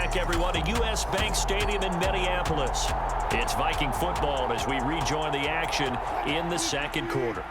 back, everyone, to U.S. Bank Stadium in Minneapolis. It's Viking football as we rejoin the action in the second quarter.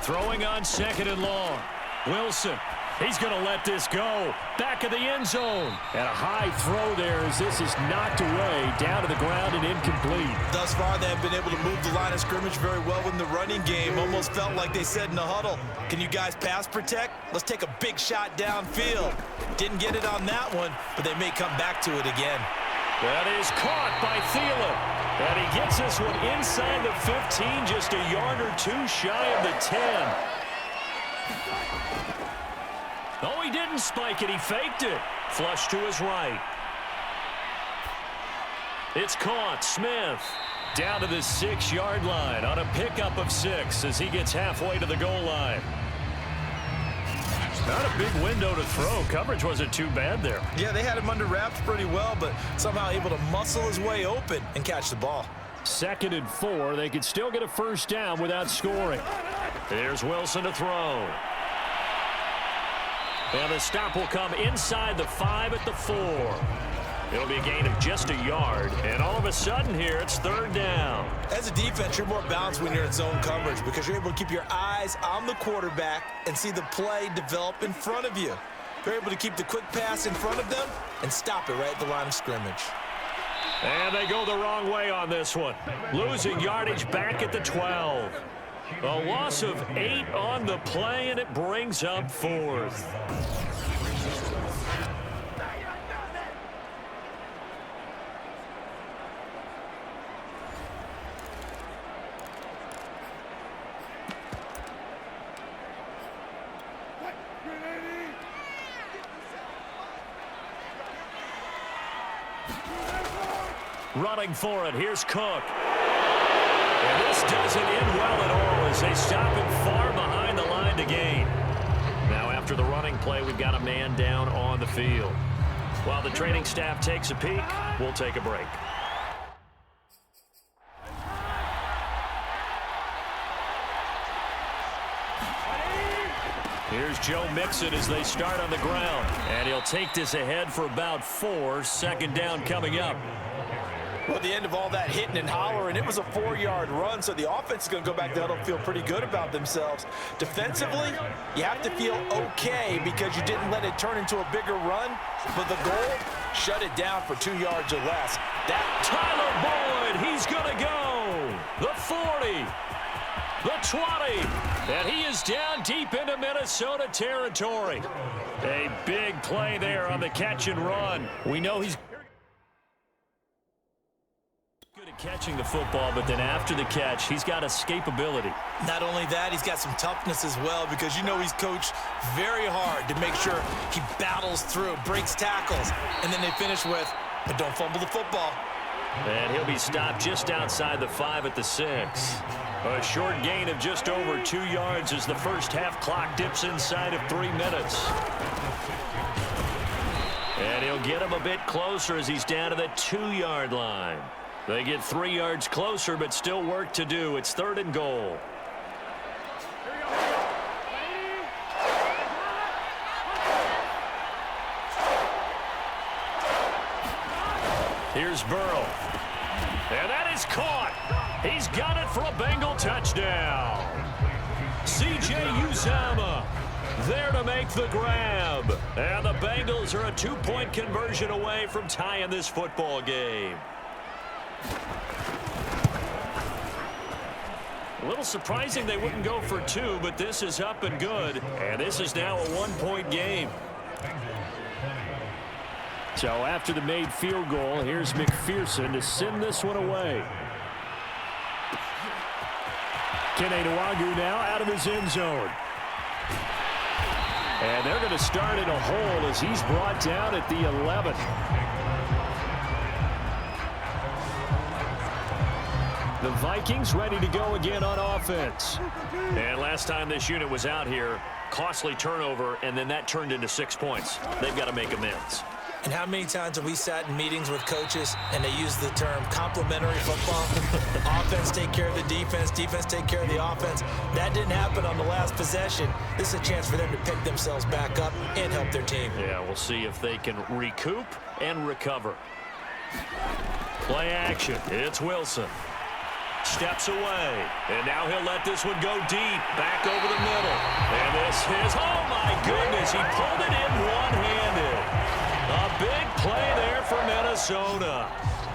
Throwing on second and long. Wilson. He's going to let this go. Back of the end zone. And a high throw there as this is knocked away, down to the ground and incomplete. Thus far, they have been able to move the line of scrimmage very well in the running game. Almost felt like they said in the huddle, can you guys pass protect? Let's take a big shot downfield. Didn't get it on that one, but they may come back to it again. That is caught by Thielen. And he gets this one inside the 15, just a yard or two shy of the 10. Oh, he didn't spike it. He faked it. Flush to his right. It's caught. Smith down to the 6-yard line on a pickup of 6 as he gets halfway to the goal line. Not a big window to throw. Coverage wasn't too bad there. Yeah, they had him under wraps pretty well, but somehow able to muscle his way open and catch the ball. 2nd and 4. They could still get a first down without scoring. Here's Wilson to throw. And the stop will come inside the 5 at the 4. It'll be a gain of just a yard. And all of a sudden here, it's 3rd down. As a defense, you're more balanced when you're in zone coverage because you're able to keep your eyes on the quarterback and see the play develop in front of you. You're able to keep the quick pass in front of them and stop it right at the line of scrimmage. And they go the wrong way on this one. Losing yardage back at the 12. A loss of 8 on the play, and it brings up 4th. Running for it, here's Cook. And this doesn't end well at all as they stop him far behind the line to gain. Now after the running play, we've got a man down on the field. While the training staff takes a peek, we'll take a break. Here's Joe Mixon as they start on the ground. And he'll take this ahead for about 4. 2nd down coming up. Well, at the end of all that hitting and hollering, it was a 4-yard run, so the offense is going to go back there and feel pretty good about themselves. Defensively, you have to feel okay because you didn't let it turn into a bigger run, but the goal, shut it down for 2 yards or less. That Tyler Boyd, he's going to go. The 40, the 20, and he is down deep into Minnesota territory. A big play there on the catch and run. We know he's catching the football, but then after the catch, he's got escapability. Not only that, he's got some toughness as well because you know he's coached very hard to make sure he battles through, breaks tackles, and then they finish with, but don't fumble the football. And he'll be stopped just outside the 5 at the 6. A short gain of just over 2 yards as the first half clock dips inside of 3 minutes. And he'll get him a bit closer as he's down to the 2-yard line. They get 3 yards closer, but still work to do. It's 3rd and goal. Here's Burrow. And that is caught. He's got it for a Bengal touchdown. C.J. Uzomah there to make the grab. And the Bengals are a 2-point conversion away from tying this football game. A little surprising they wouldn't go for 2, but this is up and good. And this is now a 1-point game. So after the made field goal, here's McPherson to send this one away. Kene Nwangwu now out of his end zone. And they're going to start in a hole as he's brought down at the 11. The Vikings ready to go again on offense. And last time this unit was out here, costly turnover, and then that turned into 6 points. They've got to make amends. And how many times have we sat in meetings with coaches and they use the term complementary football? Offense take care of the defense, defense take care of the offense. That didn't happen on the last possession. This is a chance for them to pick themselves back up and help their team. Yeah, we'll see if they can recoup and recover. Play action. It's Wilson. Steps away. And now he'll let this one go deep. Back over the middle. And this is, oh my goodness, he pulled it in one-handed. A big play there for Minnesota.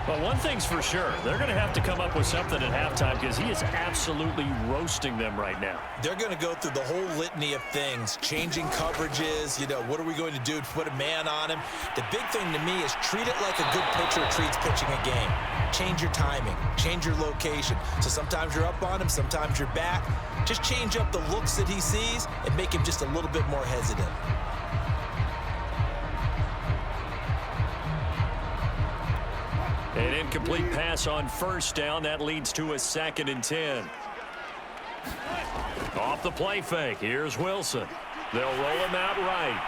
Well, one thing's for sure. They're going to have to come up with something at halftime because he is absolutely roasting them right now. They're going to go through the whole litany of things, changing coverages, what are we going to do to put a man on him? The big thing to me is treat it like a good pitcher treats pitching a game. Change your timing, change your location. So sometimes you're up on him, sometimes you're back. Just change up the looks that he sees and make him just a little bit more hesitant. An incomplete pass on first down. That leads to a 2nd and 10. Off the play fake. Here's Wilson. They'll roll him out right.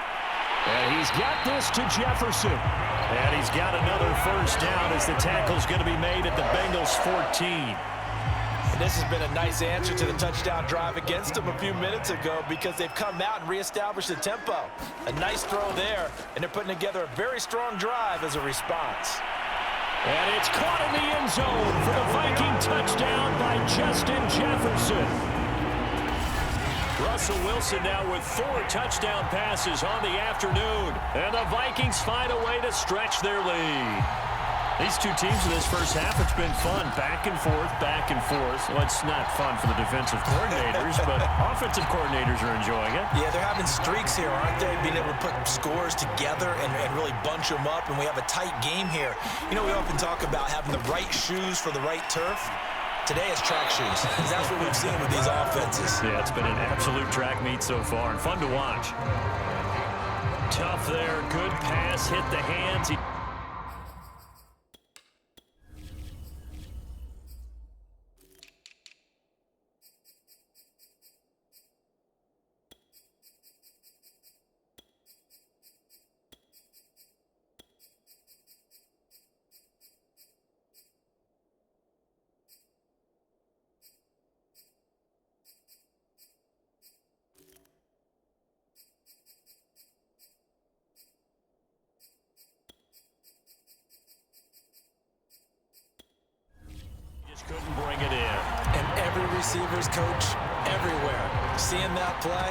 And he's got this to Jefferson. And he's got another first down as the tackle's going to be made at the Bengals 14. And this has been a nice answer to the touchdown drive against them a few minutes ago because they've come out and reestablished the tempo. A nice throw there, and they're putting together a very strong drive as a response. And it's caught in the end zone for the Viking touchdown by Justin Jefferson. Russell Wilson now with 4 touchdown passes on the afternoon. And the Vikings find a way to stretch their lead. These two teams in this first half, it's been fun. Back and forth, back and forth. Well, it's not fun for the defensive coordinators, but offensive coordinators are enjoying it. Yeah, they're having streaks here, aren't they? Being able to put scores together and really bunch them up, and we have a tight game here. We often talk about having the right shoes for the right turf. Today it's track shoes. That's what we've seen with these offenses. Yeah, it's been an absolute track meet so far, and fun to watch. Tough there, good pass, hit the hands. Couldn't bring it in. And every receiver's coach everywhere. Seeing that play,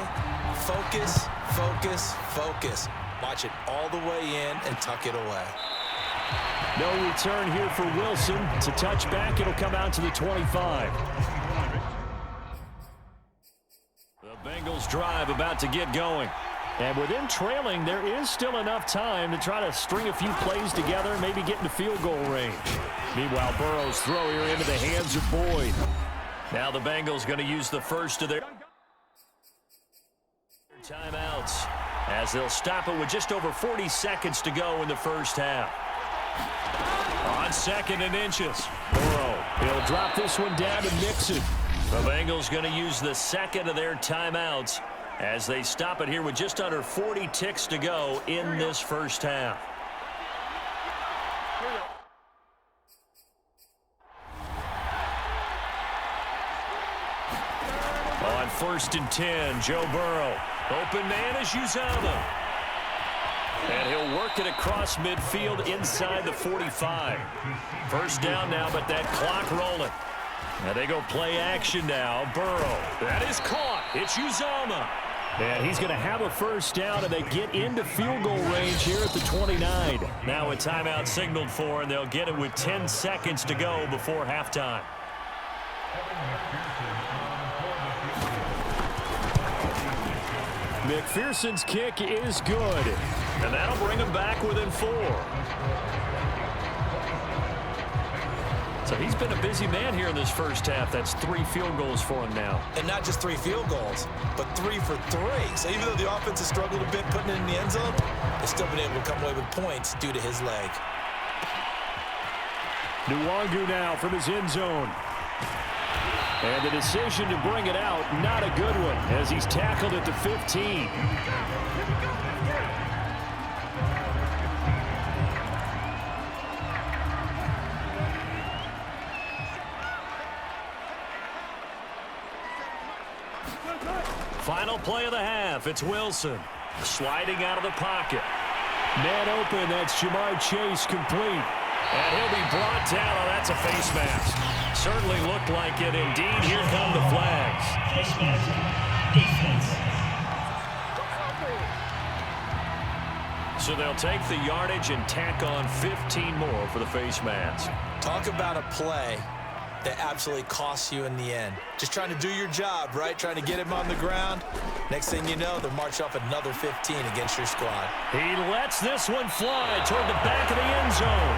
focus, focus, focus. Watch it all the way in and tuck it away. No return here for Wilson. It's a touchback. It'll come out to the 25. The Bengals drive about to get going. And with them trailing, there is still enough time to try to string a few plays together and maybe get into field goal range. Meanwhile, Burrow's throw here into the hands of Boyd. Now the Bengals going to use the first of their timeouts as they'll stop it with just over 40 seconds to go in the first half. On 2nd and inches, Burrow. He'll drop this one down to Mixon. The Bengals going to use the 2nd of their timeouts as they stop it here with just under 40 ticks to go in this first half. On 1st and 10, Joe Burrow. Open man is Uzomah. And he'll work it across midfield inside the 45. First down now, but that clock rolling. Now they go play action now. Burrow. That is caught. It's Uzomah. And he's going to have a first down, and they get into field goal range here at the 29. Now a timeout signaled for, and they'll get it with 10 seconds to go before halftime. McPherson's kick is good, and that'll bring him back within 4. So he's been a busy man here in this first half. That's 3 field goals for him now. And not just 3 field goals, but 3 for 3. So even though the offense has struggled a bit putting it in the end zone, they've still been able to come away with points due to his leg. Nwangu now from his end zone. And the decision to bring it out, not a good one, as he's tackled at the 15. Final play of the half. It's Wilson sliding out of the pocket. Man open. That's Jamar Chase complete. And he'll be brought down. Oh, that's a face mask. Certainly looked like it. Indeed, here come the flags. Face mask. Defense. So they'll take the yardage and tack on 15 more for the face mask. Talk about a play that absolutely costs you in the end. Just trying to do your job, right? Trying to get him on the ground. Next thing you know, they'll march off another 15 against your squad. He lets this one fly toward the back of the end zone.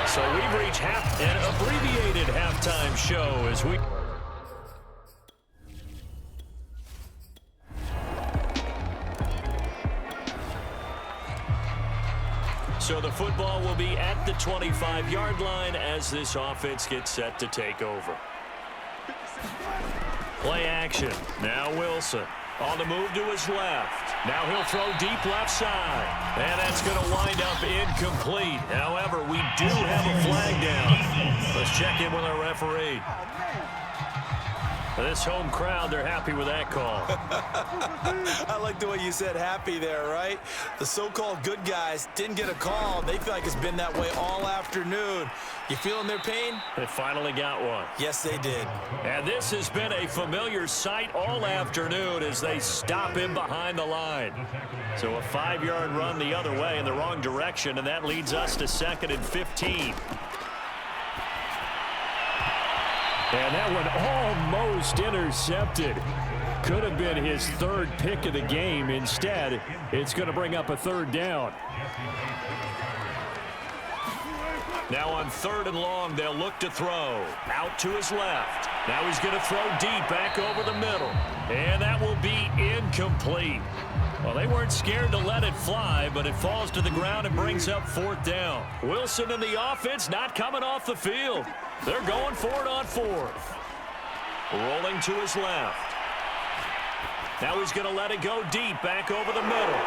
So we've reached an abbreviated halftime show as we... So the football will be at the 25-yard line as this offense gets set to take over. Play action. Now Wilson on the move to his left. Now he'll throw deep left side. And that's going to wind up incomplete. However, we do have a flag down. Let's check in with our referee. This home crowd, they're happy with that call. I like the way you said happy there, right? The so-called good guys didn't get a call. They feel like it's been that way all afternoon. You feeling their pain? They finally got one. Yes, they did. And this has been a familiar sight all afternoon as they stop him behind the line. So a 5-yard run the other way in the wrong direction, and that leads us to 2nd and 15. And that one almost intercepted. Could have been his 3rd pick of the game. Instead, it's going to bring up a 3rd down. Now on 3rd and long, they'll look to throw. Out to his left. Now he's going to throw deep back over the middle. And that will be incomplete. Well, they weren't scared to let it fly, but it falls to the ground and brings up 4th down. Wilson and the offense not coming off the field. They're going for it on 4th. Rolling to his left. Now he's going to let it go deep back over the middle.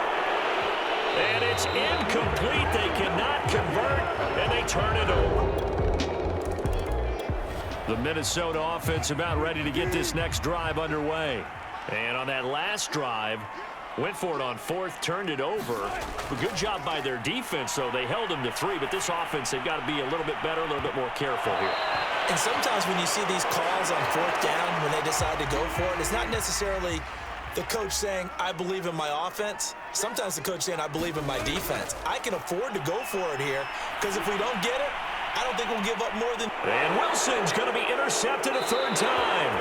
And it's incomplete. They cannot convert, and they turn it over. The Minnesota offense about ready to get this next drive underway. And on that last drive, went for it on 4th, turned it over. A good job by their defense, though. They held them to 3, but this offense, they've got to be a little bit better, a little bit more careful here. And sometimes when you see these calls on 4th down, when they decide to go for it, it's not necessarily the coach saying, I believe in my offense. Sometimes the coach saying, I believe in my defense. I can afford to go for it here, because if we don't get it, I don't think we'll give up more than... And Wilson's going to be intercepted a 3rd time.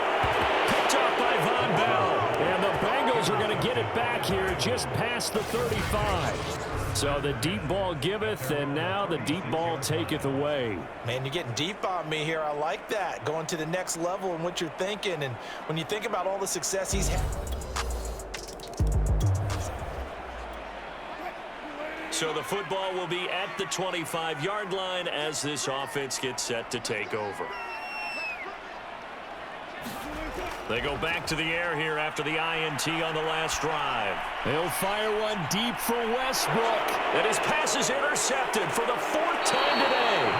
Picked off by Von Bell. And the Bengals are going to get it back here just past the 35. So the deep ball giveth, and now the deep ball taketh away. Man, you're getting deep on me here. I like that. Going to the next level and what you're thinking. And when you think about all the success he's had... So the football will be at the 25-yard line as this offense gets set to take over. They go back to the air here after the INT on the last drive. He'll fire one deep for Westbrook. And his pass is intercepted for the 4th time today.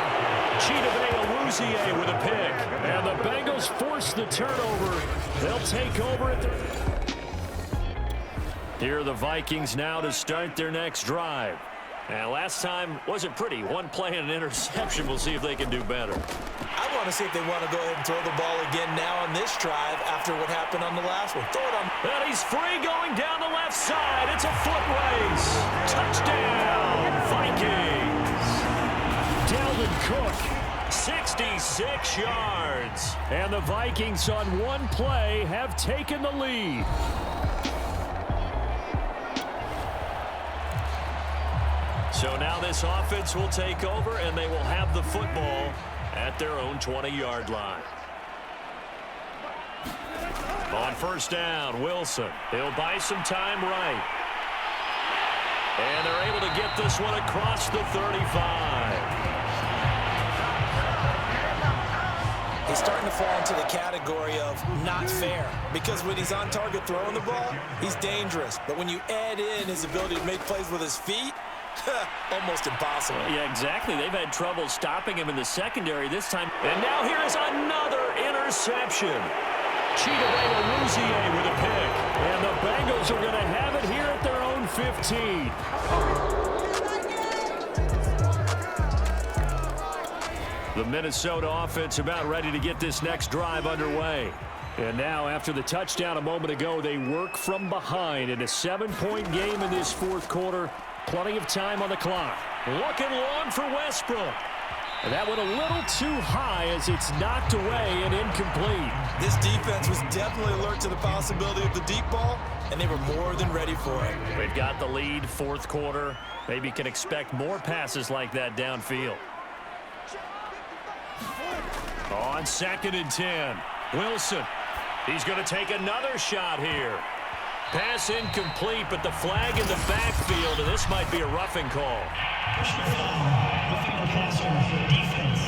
Chidobe Awuzie with a pick. And the Bengals force the turnover. They'll take over at the... Here are the Vikings now to start their next drive. And last time wasn't pretty. One play and an interception. We'll see if they can do better. I want to see if they want to go ahead and throw the ball again now on this drive after what happened on the last one. Throw it on. And he's free going down the left side. It's a foot race. Touchdown, Vikings. Dalvin Cook. 66 yards. And the Vikings on one play have taken the lead. So now this offense will take over, and they will have the football at their own 20-yard line. On 1st down, Wilson. He'll buy some time right. And they're able to get this one across the 35. He's starting to fall into the category of not fair, because when he's on target throwing the ball, he's dangerous. But when you add in his ability to make plays with his feet, almost impossible. Yeah, exactly. They've had trouble stopping him in the secondary this time. And now here is another interception. Chidobe with a pick. And the Bengals are going to have it here at their own 15. The Minnesota offense about ready to get this next drive underway. And now, after the touchdown a moment ago, they work from behind in a 7-point game in this fourth quarter. Plenty of time on the clock. Looking long for Westbrook. And that went a little too high as it's knocked away and incomplete. This defense was definitely alert to the possibility of the deep ball, and they were more than ready for it. They've got the lead, fourth quarter. Maybe can expect more passes like that downfield. On 2nd and 10, Wilson. He's going to take another shot here. Pass incomplete, but the flag in the backfield, and this might be a roughing call. Personal foul. Roughing the passer. Defense.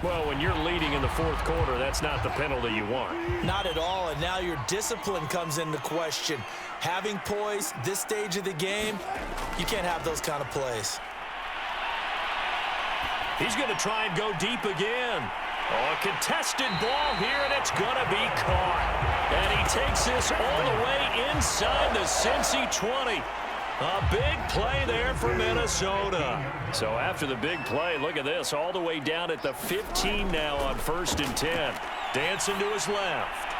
Well, when you're leading in the fourth quarter, that's not the penalty you want. Not at all, and now your discipline comes into question. Having poise this stage of the game, you can't have those kind of plays. He's going to try and go deep again. Oh, a contested ball here, and it's going to be caught. And he takes this all the way inside the Cincy 20. A big play there for Minnesota. So after the big play, look at this, all the way down at the 15 now on 1st and 10. Dancing to his left.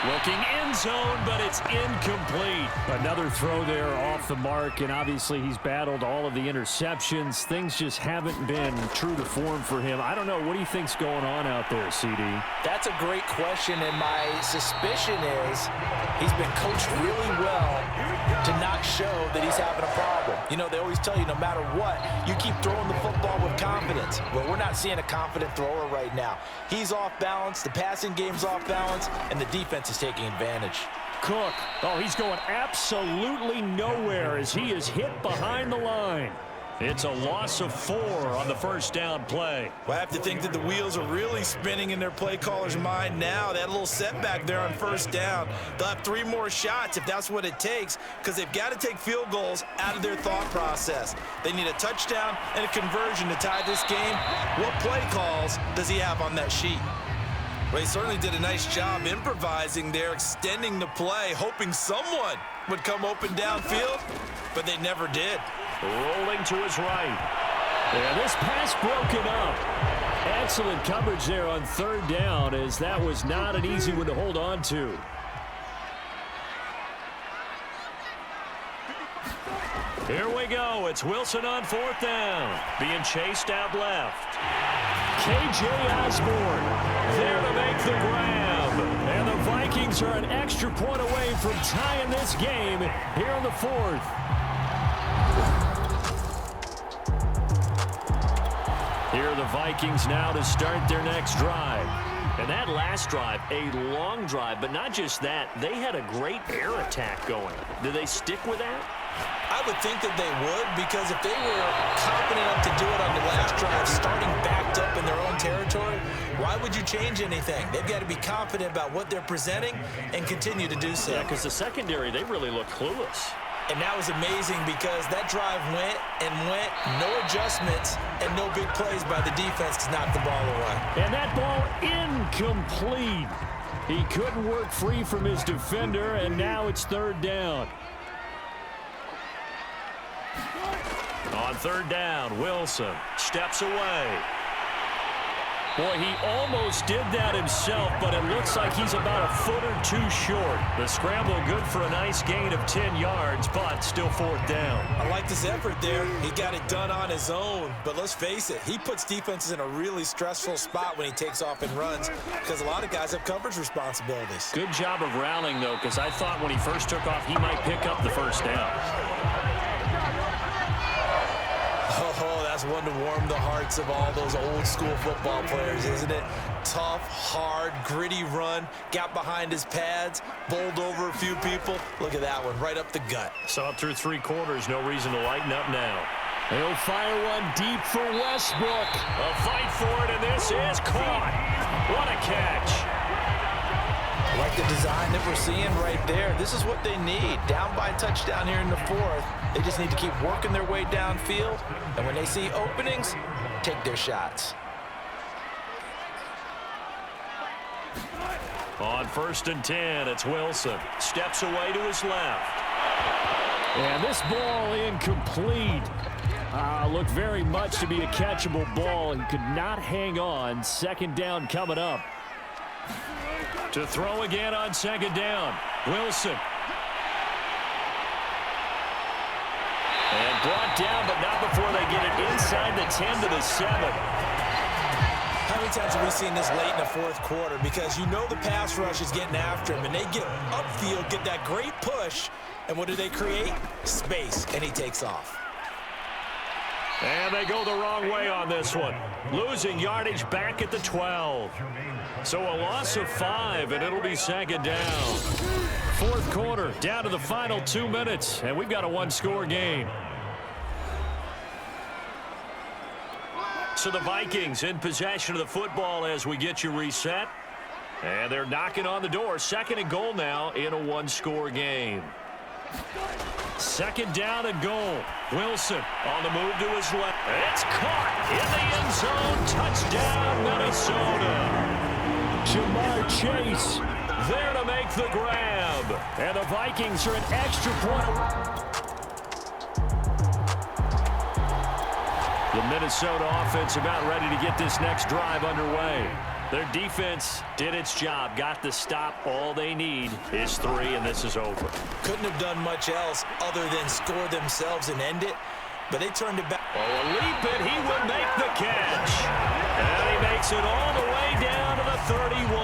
Looking end zone, but it's incomplete. Another throw there off the mark, and obviously he's battled all of the interceptions. Things just haven't been true to form for him. I don't know. What do you think's going on out there, CD? That's a great question, and my suspicion is he's been coached really well to not show that he's having a problem. You know, they always tell you no matter what, you keep throwing the football with confidence. Well, we're not seeing a confident thrower right now. He's off balance, the passing game's off balance, and the defense is taking advantage. Cook. Oh, he's going absolutely nowhere as he is hit behind the line. It's a loss of 4 on the first down play. Well, I have to think that the wheels are really spinning in their play caller's mind now. That little setback there on first down. They'll have 3 more shots if that's what it takes, because they've got to take field goals out of their thought process. They need a touchdown and a conversion to tie this game. What play calls does he have on that sheet? Well, he certainly did a nice job improvising there, extending the play, hoping someone would come open downfield, but they never did. Rolling to his right. Yeah, this pass broken up. Excellent coverage there on 3rd down, as that was not an easy one to hold on to. Here we go. It's Wilson on 4th down. Being chased out left. K.J. Osborne there to make the grab. And the Vikings are an extra point away from tying this game here in the 4th. Here are the Vikings now to start their next drive. And that last drive, a long drive, but not just that. They had a great air attack going. Do they stick with that? I would think that they would, because if they were confident enough to do it on the last drive, starting backed up in their own territory, why would you change anything? They've got to be confident about what they're presenting and continue to do so. Yeah, because the secondary, they really look clueless. And that was amazing because that drive went and went, no adjustments and no big plays by the defense to knock the ball away. And that ball incomplete. He couldn't work free from his defender, and now it's 3rd down. On 3rd down, Wilson steps away. Boy, he almost did that himself, but it looks like he's about a foot or 2 short. The scramble good for a nice gain of 10 yards, but still 4th down. I like this effort there. He got it done on his own, but let's face it, he puts defenses in a really stressful spot when he takes off and runs, because a lot of guys have coverage responsibilities. Good job of rallying, though, because I thought when he first took off, he might pick up the first down. Oh, that's one to warm the hearts of all those old school football players, isn't it? Tough, hard, gritty run, got behind his pads, bowled over a few people. Look at that one, right up the gut. Saw it through 3 quarters, no reason to lighten up now. He'll fire one deep for Westbrook. A fight for it, and this is caught. What a catch. I like the design that we're seeing right there. This is what they need. Down by a touchdown here in the 4th. They just need to keep working their way downfield. And when they see openings, take their shots. On 1st and 10, it's Wilson. Steps away to his left. And this ball incomplete. Looked very much to be a catchable ball and could not hang on. 2nd down coming up. To throw again on 2nd down. Wilson. And brought down, but not before they get it inside the 10 to the 7. How many times have we seen this late in the 4th quarter? Because you know the pass rush is getting after him, and they get upfield, get that great push, and what do they create? Space, and he takes off. And they go the wrong way on this one. Losing yardage back at the 12. So a loss of 5, and it'll be 2nd down. 4th quarter, down to the final 2 minutes, and we've got a 1-score game. So the Vikings in possession of the football as we get you reset. And they're knocking on the door. 2nd and goal now in a 1-score game. 2nd down and goal. Wilson on the move to his left. It's caught in the end zone. Touchdown, Minnesota. Jamar Chase There to make the grab. and the Vikings are an extra point. The Minnesota offense about ready to get this next drive underway. Their defense did its job, got the stop. All they need is 3, and this is over. Couldn't have done much else other than score themselves and end it, but they turned it back. Oh, a leap, and he will make the catch. And he makes it all the way down to the 31.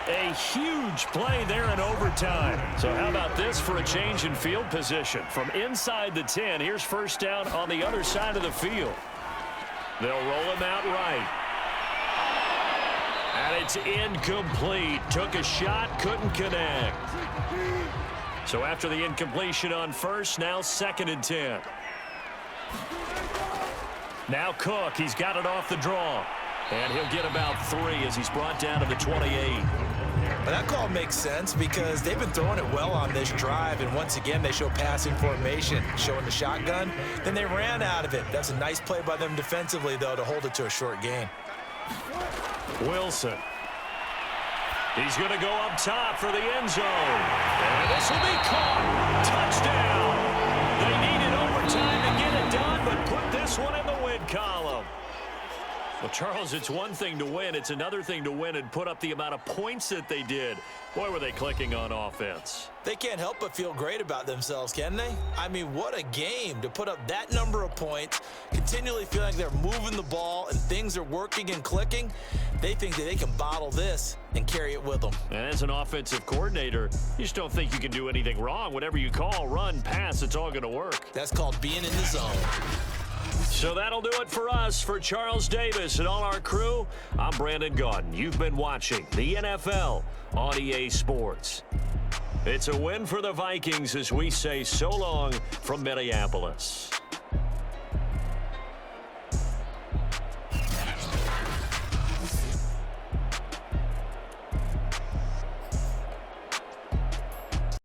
A huge play there in overtime. So how about this for a change in field position? From inside the 10, here's 1st down on the other side of the field. They'll roll him out right. And it's incomplete. Took a shot, couldn't connect. So after the incompletion on 1st, now 2nd and 10. Now Cook, he's got it off the draw. And he'll get about 3 as he's brought down to the 28. But that call makes sense because they've been throwing it well on this drive, and once again they show passing formation, showing the shotgun. Then they ran out of it. That's a nice play by them defensively, though, to hold it to a short gain. Wilson. He's going to go up top for the end zone. And this will be caught. Touchdown. They needed overtime to get it done, but put this one in the win column. Well, Charles, it's one thing to win. It's another thing to win and put up the amount of points that they did. Boy, were they clicking on offense. They can't help but feel great about themselves, can they? I mean, what a game to put up that number of points, continually feeling like they're moving the ball and things are working and clicking. They think that they can bottle this and carry it with them. And as an offensive coordinator, you just don't think you can do anything wrong. Whatever you call, run, pass, it's all going to work. That's called being in the zone. So that'll do it for us. For Charles Davis and all our crew, I'm Brandon Gaudin. You've been watching the NFL on EA Sports. It's a win for the Vikings as we say so long from Minneapolis.